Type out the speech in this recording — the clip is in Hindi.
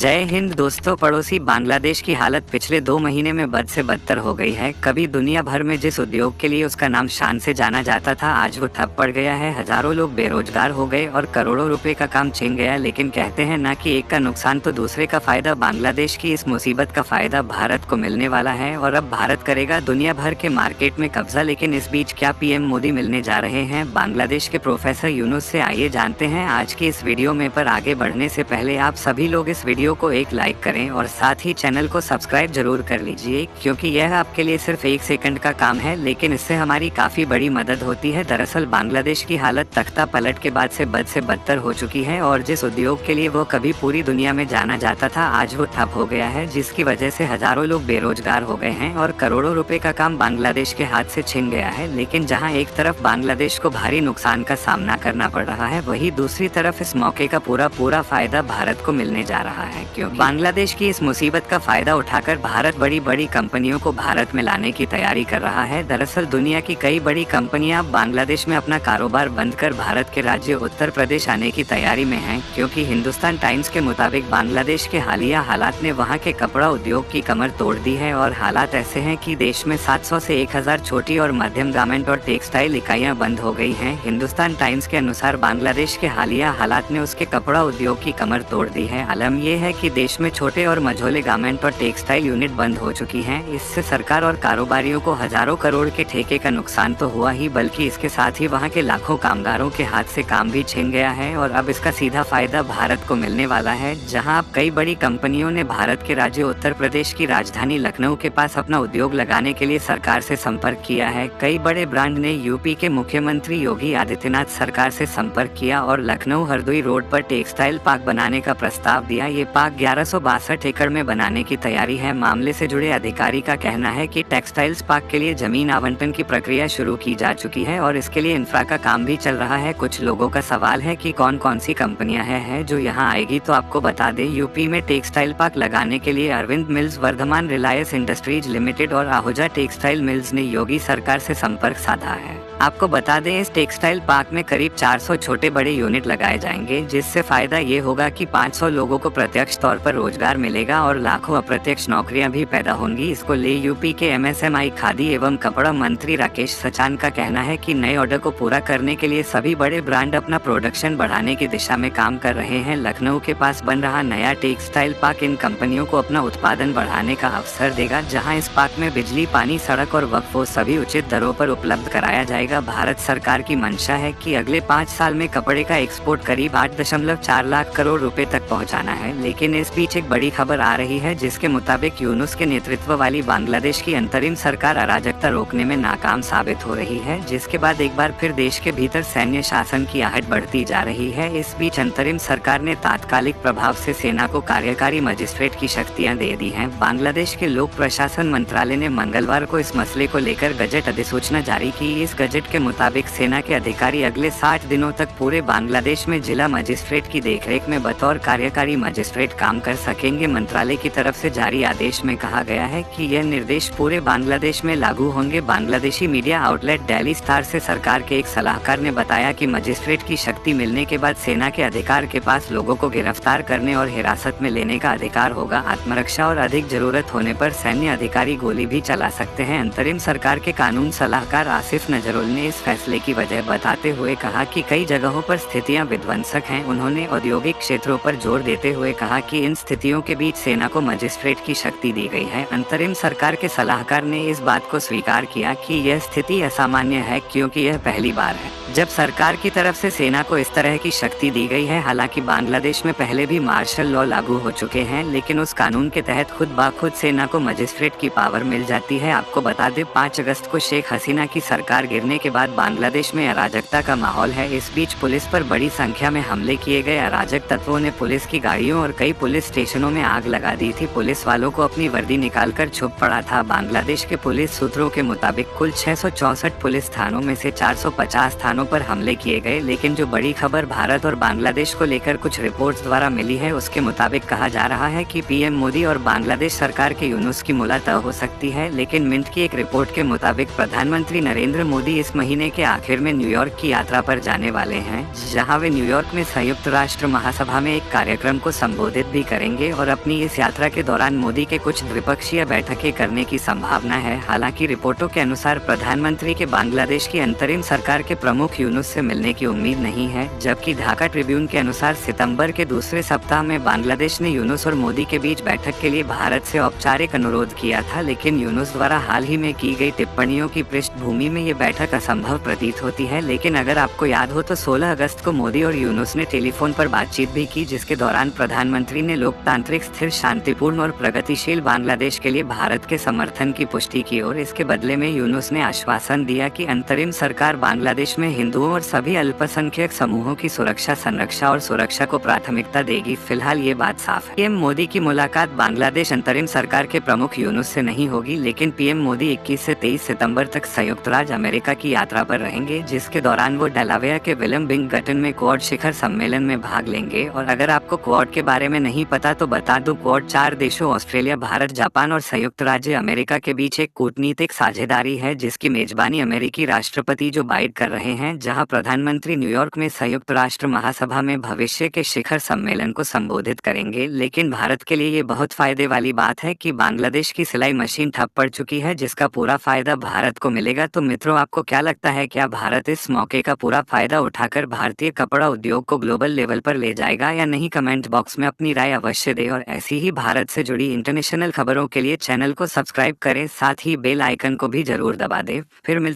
जय हिंद दोस्तों। पड़ोसी बांग्लादेश की हालत पिछले 2 महीने में बद से बदतर हो गई है। कभी दुनिया भर में जिस उद्योग के लिए उसका नाम शान से जाना जाता था, आज वो ठप पड़ गया है। हजारों लोग बेरोजगार हो गए और करोड़ों रुपए का काम छिन गया। लेकिन कहते हैं ना कि एक का नुकसान तो दूसरे का फायदा। बांग्लादेश की इस मुसीबत का फायदा भारत को मिलने वाला है और अब भारत करेगा दुनिया भर के मार्केट में कब्जा। लेकिन इस बीच क्या पीएम मोदी मिलने जा रहे हैं बांग्लादेश के प्रोफेसर यूनुस से? आइए जानते हैं आज की इस वीडियो में। पर आगे बढ़ने से पहले आप सभी लोग इस वीडियो को एक लाइक करें और साथ ही चैनल को सब्सक्राइब जरूर कर लीजिए, क्योंकि यह आपके लिए सिर्फ 1 सेकंड का काम है, लेकिन इससे हमारी काफी बड़ी मदद होती है। दरअसल बांग्लादेश की हालत तख्ता पलट के बाद से बदतर हो चुकी है और जिस उद्योग के लिए वो कभी पूरी दुनिया में जाना जाता था, आज वो ठप हो गया है, जिसकी वजह से हजारों लोग बेरोजगार हो गए हैं और करोड़ों रुपए का काम बांग्लादेश के हाथ से छिन गया है। लेकिन जहाँ एक तरफ बांग्लादेश को भारी नुकसान का सामना करना पड़ रहा है, वहीं दूसरी तरफ इस मौके का पूरा फायदा भारत को मिलने जा रहा है, क्योंकि बांग्लादेश की इस मुसीबत का फायदा उठाकर भारत बड़ी कंपनियों को भारत में लाने की तैयारी कर रहा है। दरअसल दुनिया की कई बड़ी कंपनियां बांग्लादेश में अपना कारोबार बंद कर भारत के राज्य उत्तर प्रदेश आने की तैयारी में हैं, क्योंकि हिंदुस्तान टाइम्स के मुताबिक बांग्लादेश के हालिया हालात ने वहां के कपड़ा उद्योग की कमर तोड़ दी है और हालात ऐसे हैं कि देश में 700 से 1000 छोटी और मध्यम गारमेंट और टेक्सटाइल इकाइयां बंद हो गई हैं। हिंदुस्तान टाइम्स के अनुसार बांग्लादेश के हालिया हालात ने उसके कपड़ा उद्योग की कमर तोड़ दी है। आलम यह है कि देश में छोटे और मझोले गारमेंट और टेक्सटाइल यूनिट बंद हो चुकी हैं। इससे सरकार और कारोबारियों को हजारों करोड़ के ठेके का नुकसान तो हुआ ही, बल्कि इसके साथ ही वहां के लाखों कामगारों के हाथ से काम भी छिन गया है और अब इसका सीधा फायदा भारत को मिलने वाला है। जहां अब कई बड़ी कंपनियों ने भारत के राज्य उत्तर प्रदेश की राजधानी लखनऊ के पास अपना उद्योग लगाने के लिए सरकार से संपर्क किया है। कई बड़े ब्रांड ने यूपी के मुख्यमंत्री योगी आदित्यनाथ सरकार से संपर्क किया और लखनऊ हरदोई रोड पर टेक्सटाइल पार्क बनाने का प्रस्ताव दिया। ये पार्क 1162 एकड़ में बनाने की तैयारी है। मामले से जुड़े अधिकारी का कहना है कि टेक्सटाइल्स पार्क के लिए जमीन आवंटन की प्रक्रिया शुरू की जा चुकी है और इसके लिए इंफ्रा का काम भी चल रहा है। कुछ लोगों का सवाल है कि कौन सी कंपनियां हैं जो यहां आएगी, तो आपको बता दें, यूपी में टेक्सटाइल पार्क लगाने के लिए Arvind Mills, Vardhman Reliance Industries Limited और आहूजा टेक्सटाइल मिल्स ने योगी सरकार से संपर्क साधा है। आपको बता दें, इस टेक्सटाइल पार्क में करीब 400 छोटे बड़े यूनिट लगाए जाएंगे, जिससे फायदा ये होगा कि 500 लोगों को प्रत्यक्ष तौर पर रोजगार मिलेगा और लाखों अप्रत्यक्ष नौकरियां भी पैदा होंगी। इसको ले यूपी के एमएसएमई खादी एवं कपड़ा मंत्री राकेश सचान का कहना है कि नए ऑर्डर को पूरा करने के लिए सभी बड़े ब्रांड अपना प्रोडक्शन बढ़ाने की दिशा में काम कर रहे हैं। लखनऊ के पास बन रहा नया टेक्सटाइल पार्क इन कंपनियों को अपना उत्पादन बढ़ाने का अवसर देगा, जहाँ इस पार्क में बिजली, पानी, सड़क और वक्फ सभी उचित दरों पर उपलब्ध कराया जाएगा। भारत सरकार की मंशा है कि अगले 5 साल में कपड़े का एक्सपोर्ट करीब 8.4 लाख करोड़ रुपए तक पहुंचाना है। लेकिन इस बीच एक बड़ी खबर आ रही है, जिसके मुताबिक यूनुस के नेतृत्व वाली बांग्लादेश की अंतरिम सरकार अराजकता रोकने में नाकाम साबित हो रही है, जिसके बाद एक बार फिर देश के भीतर सैन्य शासन की आहट बढ़ती जा रही है। इस बीच अंतरिम सरकार ने तात्कालिक प्रभाव से सेना को कार्यकारी मजिस्ट्रेट की शक्तियां दे दी हैं। बांग्लादेश के लोक प्रशासन मंत्रालय ने मंगलवार को इस मसले को लेकर गजट अधिसूचना जारी की। इस गजट के मुताबिक सेना के अधिकारी अगले 60 दिनों तक पूरे बांग्लादेश में जिला मजिस्ट्रेट की देखरेख में बतौर कार्यकारी मजिस्ट्रेट काम कर सकेंगे। मंत्रालय की तरफ से जारी आदेश में कहा गया है कि यह निर्देश पूरे बांग्लादेश में लागू होंगे। Bangladeshi media outlet daily star से सरकार के एक सलाहकार ने बताया कि मजिस्ट्रेट की शक्ति मिलने के बाद सेना के अधिकार के पास लोगों को गिरफ्तार करने और हिरासत में लेने का अधिकार होगा। आत्मरक्षा और अधिक जरूरत होने पर सैन्य अधिकारी गोली भी चला सकते हैं। अंतरिम सरकार के कानून सलाहकार आसिफ नजरुल ने इस फैसले की वजह बताते हुए कहा कि कई जगहों पर स्थितियां विध्वंसक हैं। उन्होंने औद्योगिक क्षेत्रों पर जोर देते हुए कहा कि इन स्थितियों के बीच सेना को मजिस्ट्रेट की शक्ति दी गई है। अंतरिम सरकार के सलाहकार ने इस बात को स्वीकार किया कि यह स्थिति असामान्य है, क्योंकि यह पहली बार है जब सरकार की तरफ से सेना को इस तरह की शक्ति दी गई है। हालांकि बांग्लादेश में पहले भी मार्शल लॉ लागू हो चुके हैं, लेकिन उस कानून के तहत खुद ब खुद सेना को मजिस्ट्रेट की पावर मिल जाती है। आपको बता दें, 5 अगस्त को शेख हसीना की सरकार गिरने के बाद बांग्लादेश में अराजकता का माहौल है। इस बीच पुलिस पर बड़ी संख्या में हमले किए गए। अराजक तत्वों ने पुलिस की गाड़ियों और कई पुलिस स्टेशनों में आग लगा दी थी। पुलिस वालों को अपनी वर्दी निकालकर छुप पड़ा था। बांग्लादेश के पुलिस सूत्रों के मुताबिक कुल 664 पुलिस थानों में से 450 थानों स्थानों पर हमले किए गए। लेकिन जो बड़ी खबर भारत और बांग्लादेश को लेकर कुछ रिपोर्ट्स द्वारा मिली है, उसके मुताबिक कहा जा रहा है कि पीएम मोदी और बांग्लादेश सरकार के यूनुस की मुलाकात हो सकती है। लेकिन मिंट की एक रिपोर्ट के मुताबिक प्रधानमंत्री नरेंद्र मोदी इस महीने के आखिर में न्यूयॉर्क की यात्रा पर जाने वाले हैं, जहां वे न्यूयॉर्क में संयुक्त राष्ट्र महासभा में एक कार्यक्रम को संबोधित भी करेंगे और अपनी इस यात्रा के दौरान मोदी के कुछ द्विपक्षीय बैठकें करने की संभावना है। हालांकि रिपोर्टों के अनुसार प्रधानमंत्री के बांग्लादेश की अंतरिम सरकार के प्रमुख यूनुस से मिलने की उम्मीद नहीं है, जबकि ढाका ट्रिब्यून के अनुसार सितंबर के दूसरे सप्ताह में बांग्लादेश ने यूनुस और मोदी के बीच बैठक के लिए भारत से औपचारिक अनुरोध किया था। लेकिन यूनुस द्वारा हाल ही में की गई टिप्पणियों की पृष्ठभूमि में ये बैठक असंभव प्रतीत होती है। लेकिन अगर आपको याद हो तो 16 अगस्त को मोदी और यूनुस ने टेलीफोन पर बातचीत भी की, जिसके दौरान प्रधानमंत्री ने लोकतांत्रिक, स्थिर, शांतिपूर्ण और प्रगतिशील बांग्लादेश के लिए भारत के समर्थन की पुष्टि की और इसके बदले में यूनुस ने आश्वासन दिया कि अंतरिम सरकार बांग्लादेश में हिंदुओं और सभी अल्पसंख्यक समूहों की सुरक्षा, संरक्षा और सुरक्षा को प्राथमिकता देगी। फिलहाल ये बात साफ है, पीएम मोदी की मुलाकात बांग्लादेश अंतरिम सरकार के प्रमुख यूनुस से नहीं होगी, लेकिन पीएम मोदी 21 से 23 सितंबर तक संयुक्त राज्य अमेरिका की यात्रा पर रहेंगे, जिसके दौरान वो डेलावेयर के विलियमबिंगटन में क्वाड शिखर सम्मेलन में भाग लेंगे। और अगर आपको क्वाड के बारे में नहीं पता तो बता दूं, क्वाड 4 देशों ऑस्ट्रेलिया, भारत, जापान और संयुक्त राज्य अमेरिका के बीच एक कूटनीतिक साझेदारी है, जिसकी मेजबानी अमेरिकी राष्ट्रपति जो बाइडेन कर रहे हैं, जहां प्रधानमंत्री न्यूयॉर्क में संयुक्त राष्ट्र महासभा में भविष्य के शिखर सम्मेलन को संबोधित करेंगे। लेकिन भारत के लिए ये बहुत फायदे वाली बात है कि बांग्लादेश की सिलाई मशीन ठप पड़ चुकी है, जिसका पूरा फायदा भारत को मिलेगा। तो मित्रों, आपको क्या लगता है, क्या भारत इस मौके का पूरा फायदा उठाकर भारतीय कपड़ा उद्योग को ग्लोबल लेवल पर ले जाएगा या नहीं? कमेंट बॉक्स में अपनी राय अवश्य दें और ऐसी ही भारत से जुड़ी इंटरनेशनल खबरों के लिए चैनल को सब्सक्राइब करें, साथ ही बेल आइकन को भी जरूर दबा दें। फिर मिलते